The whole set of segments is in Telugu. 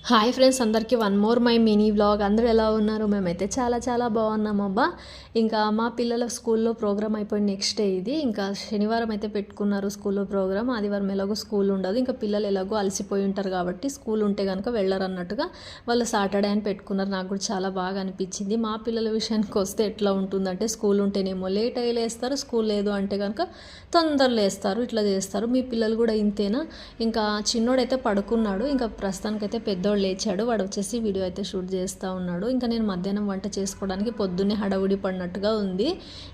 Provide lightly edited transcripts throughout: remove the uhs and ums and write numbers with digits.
హాయ్ ఫ్రెండ్స్, అందరికీ one more my mini vlog. అందరూ ఎలా ఉన్నారు? మేమైతే చాలా చాలా బాగున్నాం అబ్బా. ఇంకా మా పిల్లల స్కూల్లో ప్రోగ్రామ్ అయిపోయిన నెక్స్ట్ డే ఇది. ఇంకా శనివారం అయితే పెట్టుకున్నారు స్కూల్లో ప్రోగ్రామ్. ఆదివారం ఎలాగో స్కూల్ ఉండదు. ఇంకా పిల్లలు ఎలాగో అలసిపోయి ఉంటారు కాబట్టి స్కూల్ ఉంటే కనుక వెళ్ళరు అన్నట్టుగా వాళ్ళు సాటర్డే అని పెట్టుకున్నారు. నాకు కూడా చాలా బాగా అనిపించింది. మా పిల్లల విషయానికి వస్తే ఎట్లా ఉంటుందంటే, స్కూల్ ఉంటేనేమో లేట్ అయ్యి లేస్తారు, స్కూల్ లేదు అంటే కనుక తొందరగా లేస్తారు, ఇట్లా చేస్తారు. మీ పిల్లలు కూడా ఇంతేనా? ఇంకా చిన్నోడైతే పడుకున్నాడు. ఇంకా ప్రస్తుతానికైతే పెద్దోడు లేచాడు. వాడు వచ్చేసి వీడియో అయితే షూట్ చేస్తూ ఉన్నాడు. ఇంకా నేను మధ్యాహ్నం వంట చేసుకోవడానికి పొద్దున్నే హడావుడి పడినట్టుగా ఉంది.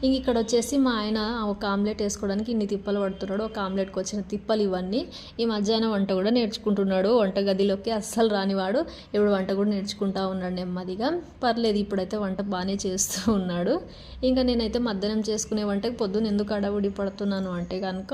ఇంక ఇక్కడ వచ్చేసి మా ఆయన ఒక ఆమ్లెట్ వేసుకోవడానికి ఇన్ని తిప్పలు పడుతున్నాడు. ఒక ఆమ్లెట్కి వచ్చిన తిప్పలు ఇవన్నీ. ఈ మధ్యాహ్నం వంట కూడా నేర్చుకుంటున్నాడు. వంట గదిలోకి అస్సలు రానివాడు. ఇప్పుడు వంట కూడా నేర్చుకుంటా ఉన్నాడు నెమ్మదిగా. పర్లేదు, ఇప్పుడైతే వంట బాగానే చేస్తూ ఉన్నాడు. ఇంకా నేనైతే మధ్యాహ్నం చేసుకునే వంటకి పొద్దున్న ఎందుకు హడావుడి పడుతున్నాను అంటే కనుక,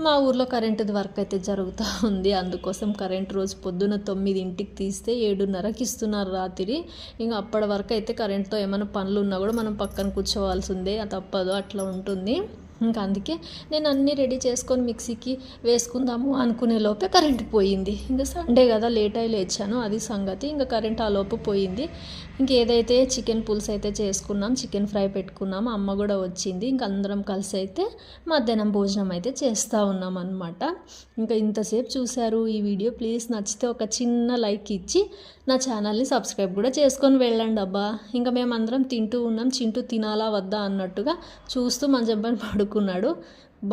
మా ఊర్లో కరెంటుది వర్క్ అయితే జరుగుతూ ఉంది. అందుకోసం కరెంట్ రోజు పొద్దున్న 9ంటికి తీస్తే 7:30కి ఇస్తున్నారు రాత్రి. ఇంకా అప్పటి వరకు అయితే కరెంట్తో ఏమైనా పనులు ఉన్నా కూడా మనం పక్కన కూర్చోవాల్సిందే, తప్పదు, అట్లా ఉంటుంది. ఇంకా అందుకే నేను అన్నీ రెడీ చేసుకొని మిక్సీకి వేసుకుందాము అనుకునే లోపే కరెంట్ పోయింది. ఇంకా సండే కదా, లేట్ అయి లేచాను, అది సంగతి. ఇంకా కరెంట్ ఆ లోపు పోయింది. ఇంకేదైతే చికెన్ పులుసు అయితే చేసుకున్నాం, చికెన్ ఫ్రై పెట్టుకున్నాము. అమ్మ కూడా వచ్చింది. ఇంక అందరం కలిసి అయితే మధ్యాహ్నం భోజనం అయితే చేస్తూ ఉన్నాం అనమాట. ఇంకా ఇంతసేపు చూశారు ఈ వీడియో. ప్లీజ్ నచ్చితే ఒక చిన్న లైక్ ఇచ్చి నా ఛానల్ని సబ్స్క్రైబ్ కూడా చేసుకొని వెళ్ళండి అబ్బా. ఇంకా మేమందరం తింటూ ఉన్నాం. చింటూ తినాలా వద్దా అన్నట్టుగా చూస్తూ మంచం పైన పడుకున్నాడు.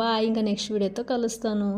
బాయ్. ఇంకా నెక్స్ట్ వీడియోతో కలుస్తాను.